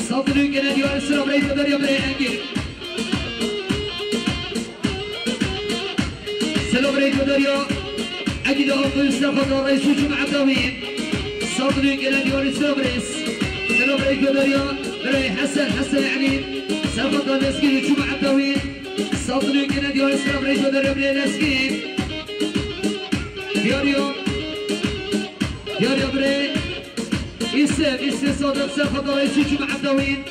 صدري كنا ديوان السلام ريت دريا بري انجي سلام ريت دريا اجد افضل استفاد الرئيس جمع الدوين صدري كنا ديوان السلام ريس سلام ريت دريا بري حسن يعني سفاد النسكي جمع الدوين صدري كنا ديوان السلام ريت دريا بري نسكي دياريو بري اسم صادق سفاد الرئيس جمع الدوين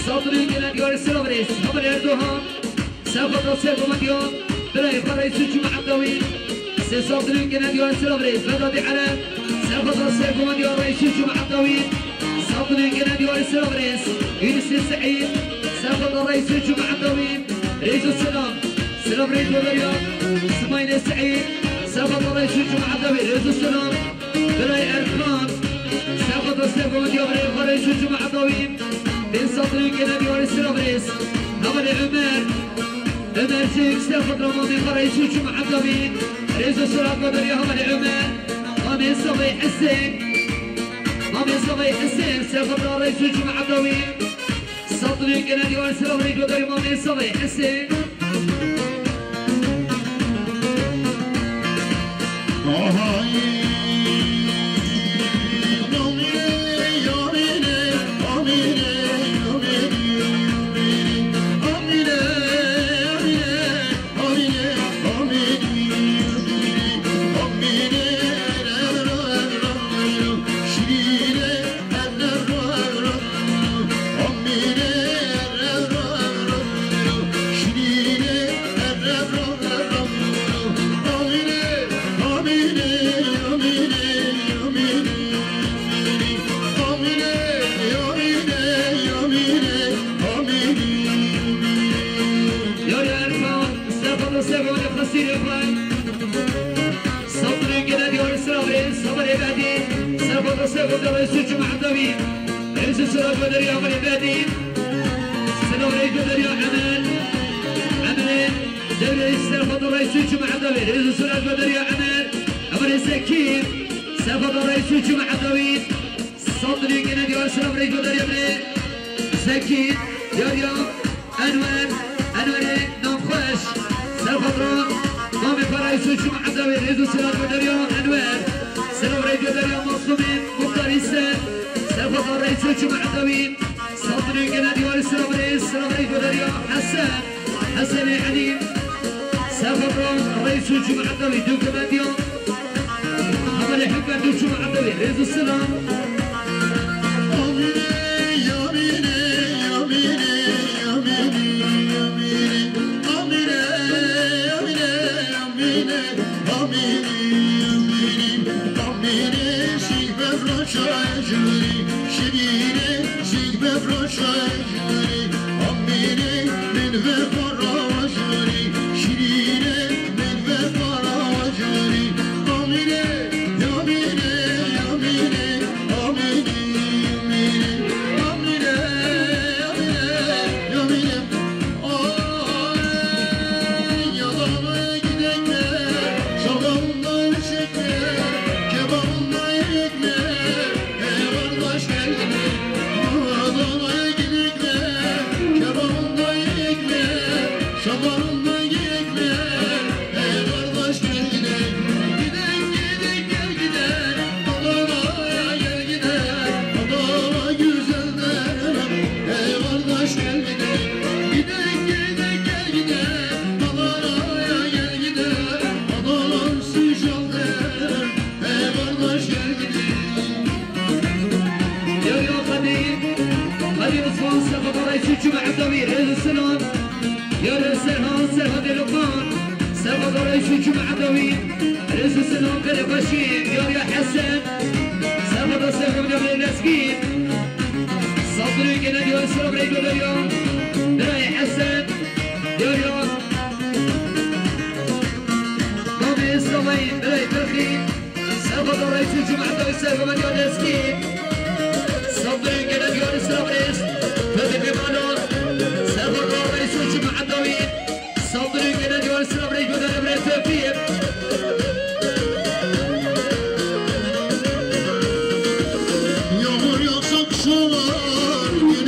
صدري كنا ديوان السلام ريس خبر اردوها سفاد سيف مديون بري الرئيس جمع الدوين صدري كنا ديوان السلام ريس بدأت على سفاد سيف مديون رئيس جمع الدوين صدري كنا ديوان السلام ريس يونس سعيد سفاد الرئيس جمع الدوين رئيس السلام سلام رئيس الرياض سمين سعيد سفاد الرئيس جمع الدوين رئيس السلام بري اركان سفاد سيف مديون رئيس جمع الدوين من صدري كنا ديوان السلام ريس هبل عمر سيك سفاد رمضان رئيس جمع الدوين رئيس السلام بدري هبل عمر مامي صبي حسين سفاد رئيس جمع الدوين صدري كنا ديوان السلام ريس بدري مامي صبي حسين سفاد الرئيس جمع الدوين رئيس السلام بدري عمر البادي سلام رئيس بدري عمل دولة سفاد الرئيس جمع الدوين رئيس السلام بدري عمر سكين سفاد الرئيس جمع الدوين صدري كنا ديوان سلام رئيس بدري عمر سكين يا انوار نمخش سفاد مامي فرئيس جمع الدوين رئيس السلام بدري انوار سلام رئيس بدري مصطفى سفاد الرئيس جمع الدوين صدري كنا ديوان السلام رئيس بدري حسن يعني سفاد الرئيس جمع الدوين دوك مديون هذا اللي يحب دوك جمع الدوين رئيس السلام جمع الدوين رئيس السلام يا سرهاد لقمان سفاد الرئيس جمع الدوين رئيس السلام كالبشير يا حسن سفاد السلام جمع النسكين صدري كنا ديوان السلام رئيس اليوم دراي حسن يا مامي الصوين دراي ترخي سفاد الرئيس جمع الدوين سفاد النسكين صدري كنا ديوان السلام رئيس فدي بمالون سفاد الرئيس جمع الدوين صدري كنا ديوان السلام رئيس التوفيق Yağmur yağsa kışlar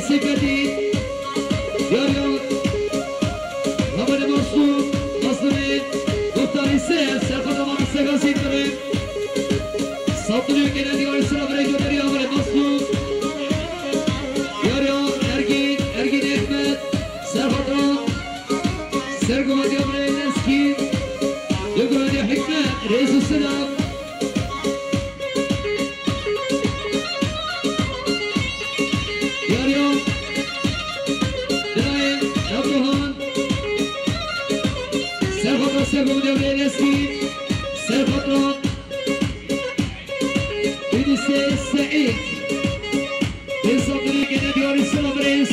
سكتي ياريو هبل مصدوم مصدومين دكتور السيف سيخد مع السيف سيطرين صدري كده ديار السلام ريجو دريا هبل مصدوم ياريو ارجين احمد سيخدران سيرقو مديو برين اسكين يقول مديو حكمة رئيس السلام سيرقو مديو برين اسكين سيخدران إنسان سعيد من صدري كده ديار السلام رئيس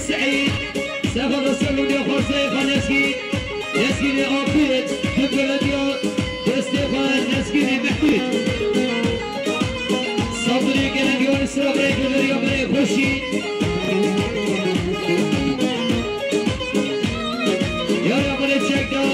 سعيد سافر السلم يا فرسي خلسكي يسكي أوكيد تبلديو تستيقان يسكي محمود صبري كنا ديون السلام اليوم خشي يا رب نتشكر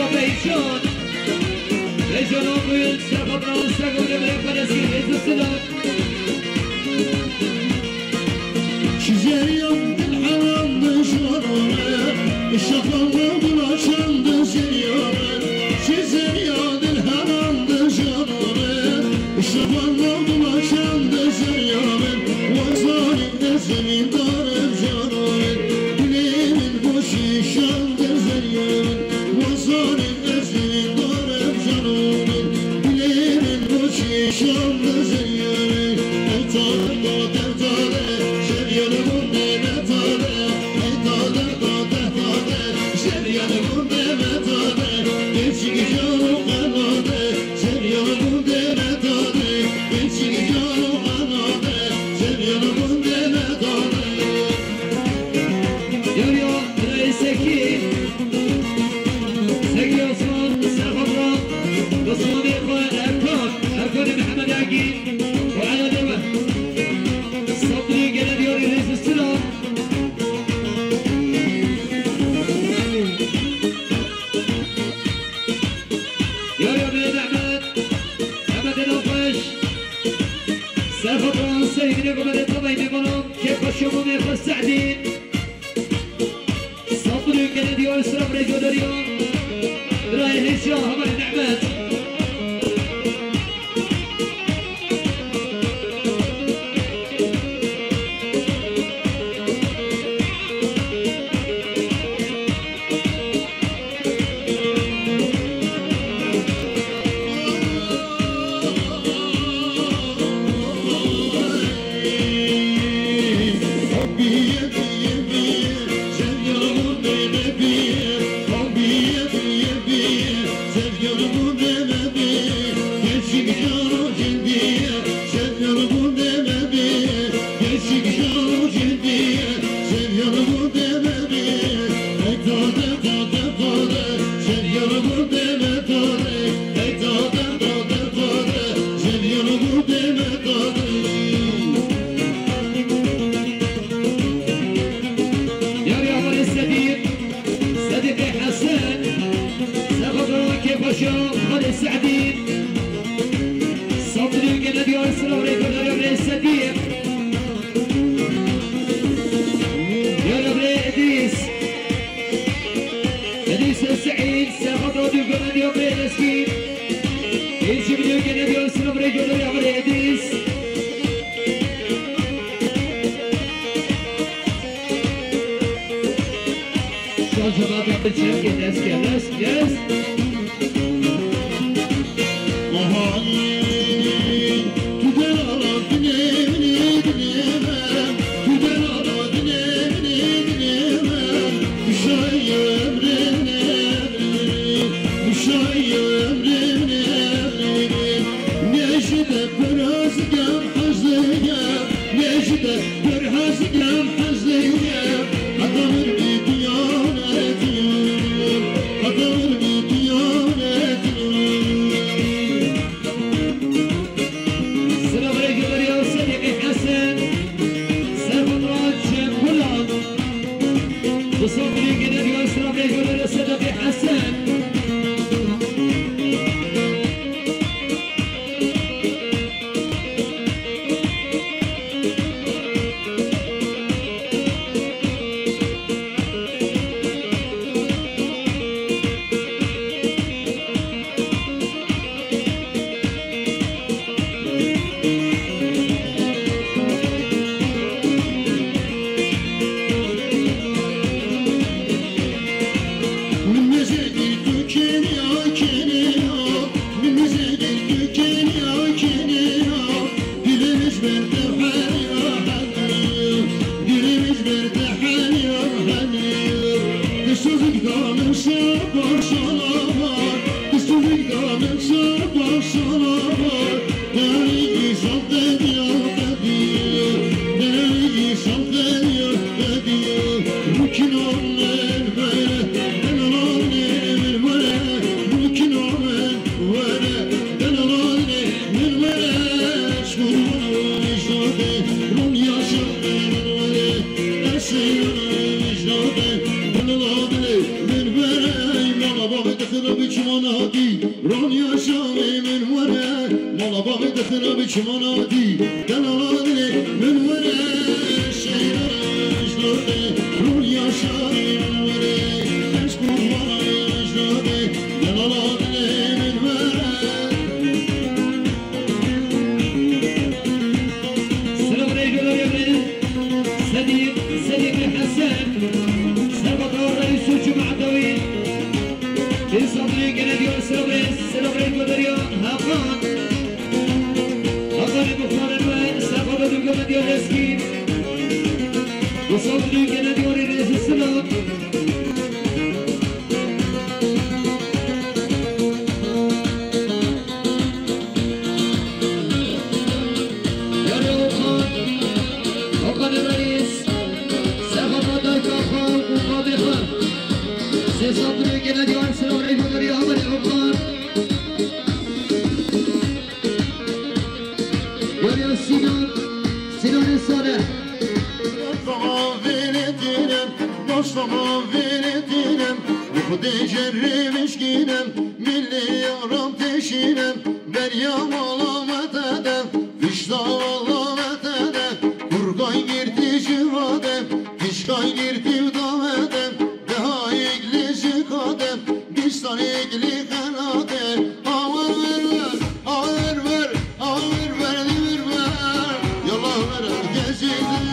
بيشون بيشون أقول سافر راسك ولا فلسطين السلام شزيريان الحرام دشمرنا الشفر بالعشان دزيريان شزيريان الحرام دشمرنا الشفر بالعشان دزيريان وصاري دزمين دار بجانوين ليه من بوشي شان دزيريان وصاري دزمين دار بجانوين ليه من بوشي شان دزيريان شوفوا ميخ السعدين صبروا قلد يوسف رجل اليوم رايح الشاه من النعمات من الغادر من براي ما بابا دخل منادي رون يا شامي من ورا مالا بابي دخنا بك منادي دلالي من ورا شيرا جلودي رون يا شامي من ورا اشكر ورا جلودي دلالي من ورا السلام عليكم يا ابن صديق الحسن سبق الرئيس الجمعة طويل في صدري كنديو السلام عليكم دريا هاقان بخار الوان سبق كنديو الاسكين وصدري كنديو الرئيس السلام صدري كده ديوان سلام عليكم دريا عمل عقان يا سنان الصالح مصطفى فينتينم مصطفى فينتينم وخدي جري مشكينم ملي يغرم تشينم بريا والله ما تدم فيشتا والله ما تدم kurgay girdi jivadem fişkay girdi udavadem daha iglisi kadem bistan igli kanadem ağır ver ağır ver ağır ver demir ver yallah ver gezidi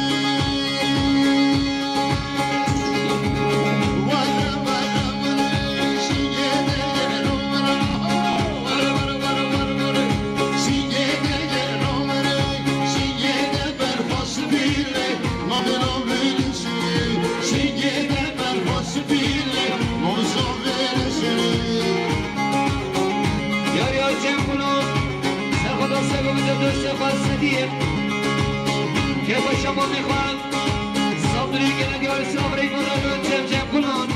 كيف الشباب اخوان صدري كده ديوان السلام عليكم دريا جمجم كلهم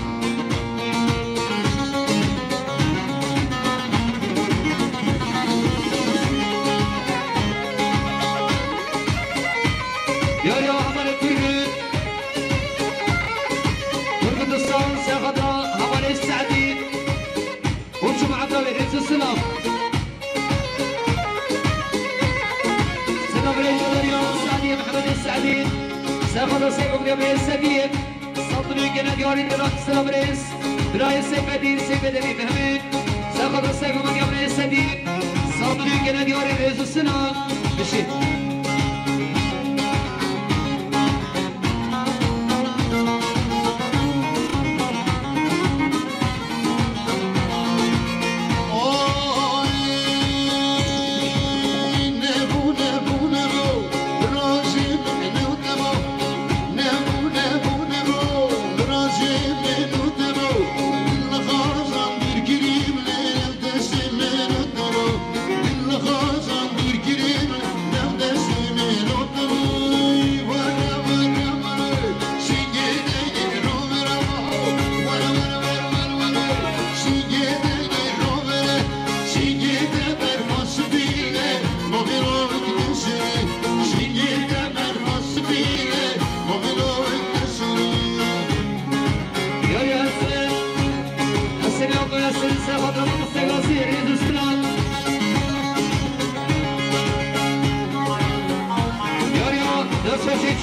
يا عمل الترمذ ترمذ الصون سيخضرا عمل السعدين والجمعة طويل رئيس السلام محمد السعدين ساخذ سيكم قبل السديد صدري كنا ديوري دراك السلام رئيس براي سيفدين سيفدين محمد ساخذ سيكم قبل السديد صدري كنا ديوري رئيس السنة بشير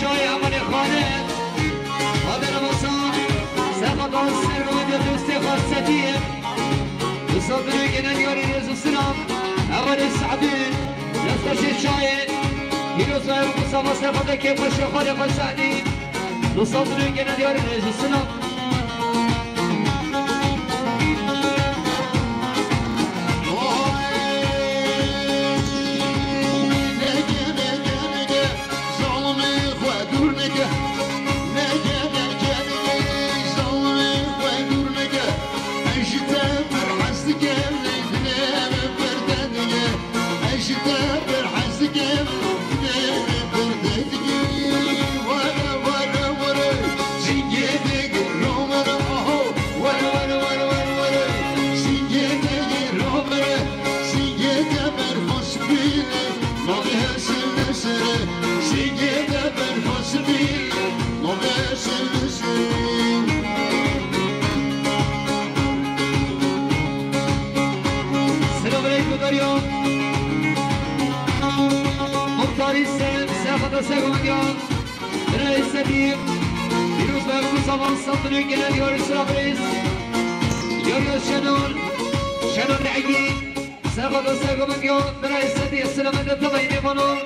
شاي عمل خانه هذا رمضان سقط السر ودي دوستي خاصتي بصدري كنا ديوري رئيس السلام اول السعدين نفس الشاي هيرو صاير مصطفى سقط كيف الشيخ السعدين بصدري كنا ديوري رئيس السلام She سرگمگان برای سدیم دیروز به امروز زمان سلطنوی گنه یاری سرابریز یاری شنون عگی سرخواد سرگمگان برای سدی سلامت تبایی نمانون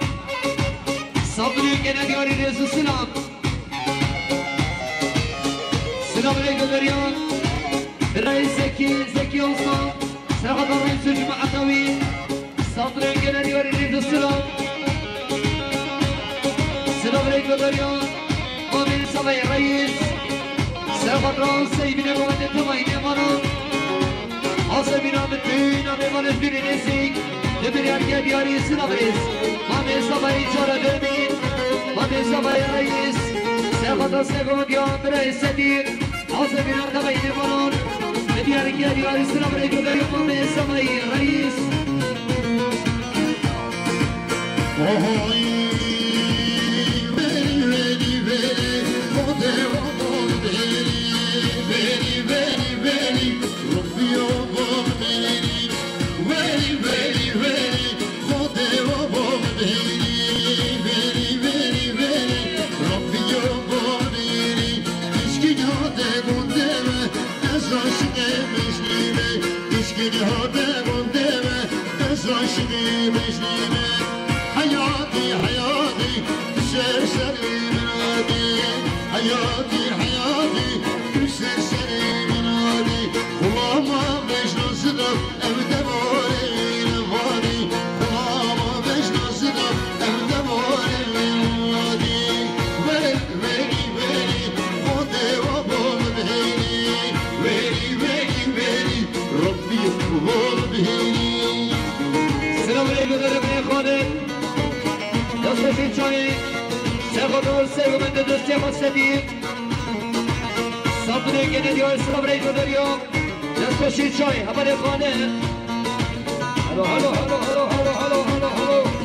سلطنوی گنه یاری رزو سلام سلام علیکم دریان برای زکی olsan سرخواد رئیس جماعت نوی سلطنوی گنه یاری رزو سلام سلام علیکم دریان آمین سبای رئیس سرخواد را سیبین قومت تبایی نمانون آسمین آمدین آمیوانش بیرین ایسیک دبیر ارگه دیاری سلابریز آمین سبایی چارا درمین آمین سبایی رئیس سرخواد سگون گیان برای سدیر آسمین آمدبایی نمانون دبیر ارگه دیاری سلابریز داریم آمین سبایی رئیس سرگمند دوستی خواستدیم سلطنوی گنه دیار سلابریز رو داریم دست باشید چای همه خانه هلو هلو هلو هلو هلو هلو هلو هلو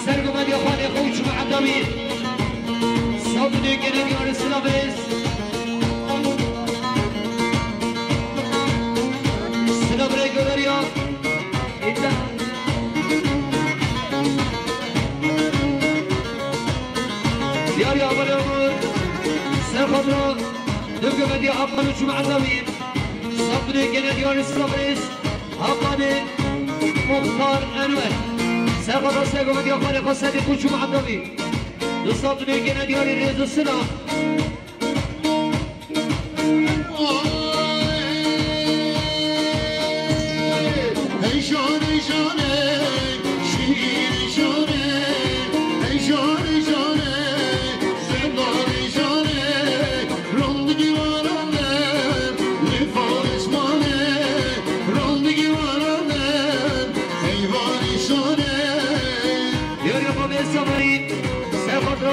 سرگمند یا خانه خوش معدوی سلطنوی گنه دیار سلابریز سلام علیکم دریان اینجا دیاری آبان امور سرخواد را دمگمند یا آبان خوش معدوی سلطنوی گنه دیار سلابریز آبان مختار انور سرخواد سرگمند یا خانه خواستدی خوش معدوی دو سلطنوی گنه دیاری رزو سلام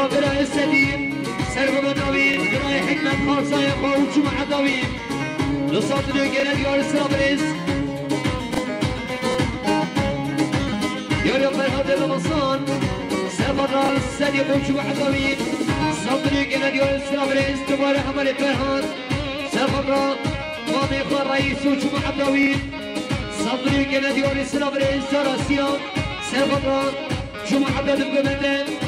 برای سدیم سرگمند نوین برای حکمت خالصای خواهوچ معدوی دو سلطنوی گنه دیار سلابریز یاری فرهاد لمسان سرگمند سدیم خوش معدوی سلطنوی گنه دیار سلابریز دوباره حمل فرهاد سرگمند مامی خواه رئیس خوش معدوی سلطنوی گنه دیار سلابریز سراسیان سرگمند شو معدد بگمنده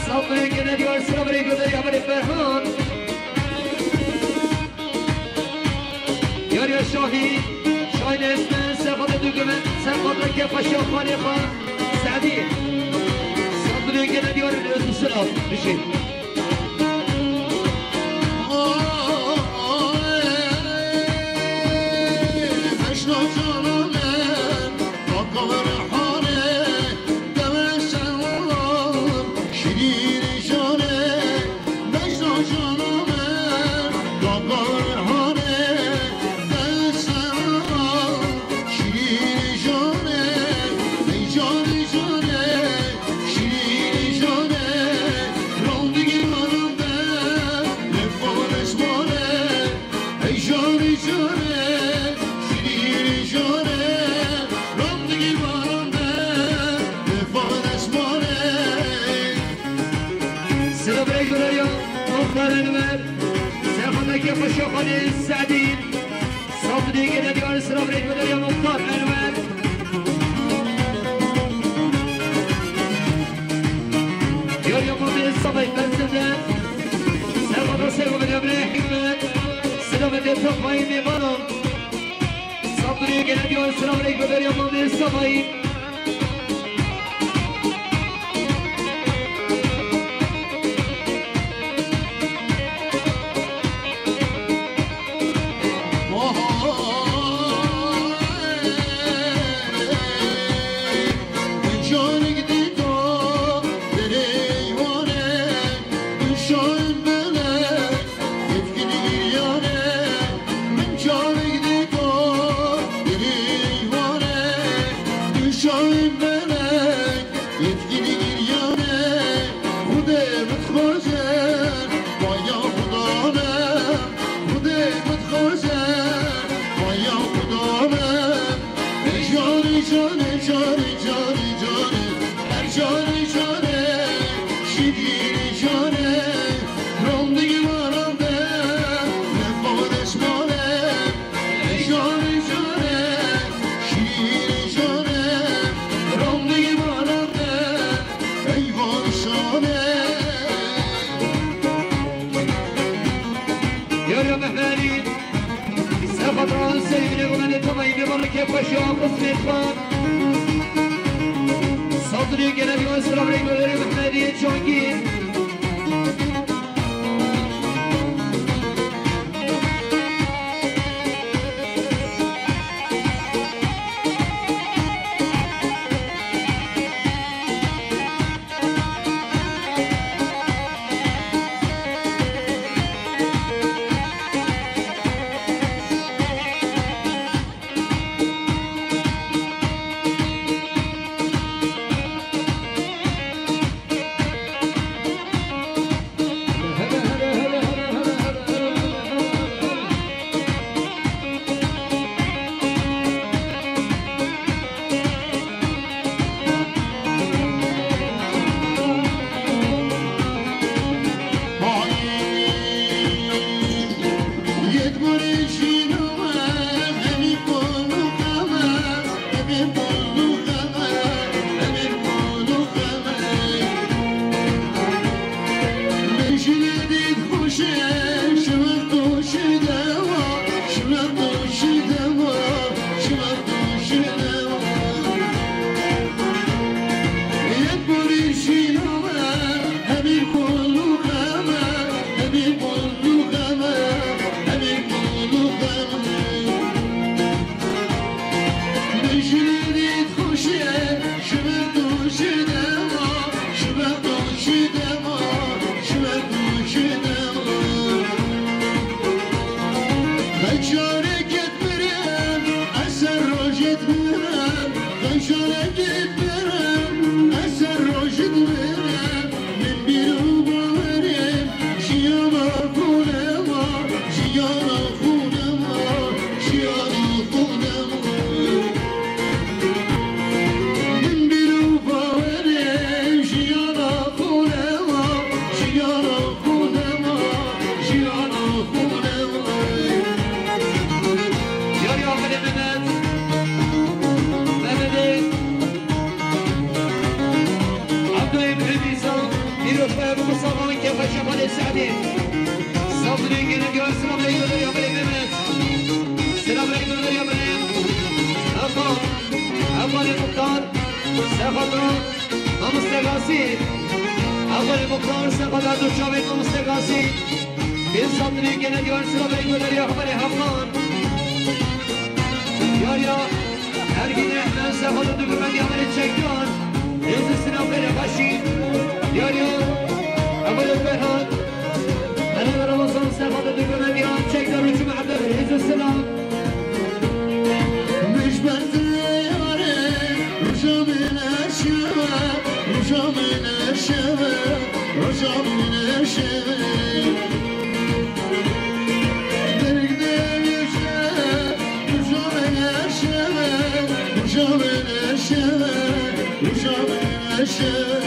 سلطنوی گنه دیار سلابریز داری حمل فرهاد یاری شاهی نسمن سرخواد دوگمن سرخواد که پشیا خانه خان سعدی سلطنوی گنه دیار سلام بشید مختار انور سياخدك يا فشوخاني السعدين صدري كده ديوان سلام ريت بدر يا مختار انور ديوان يا مختار الصبي بنزدان سياخد سياخد يا بني حكمت سلام دي تفاي ميبانم صدري كده ديوان سلام ريت بدر يا مختار الصبي صدري قلبي واسرع رجل غير محمدي تشونكي Show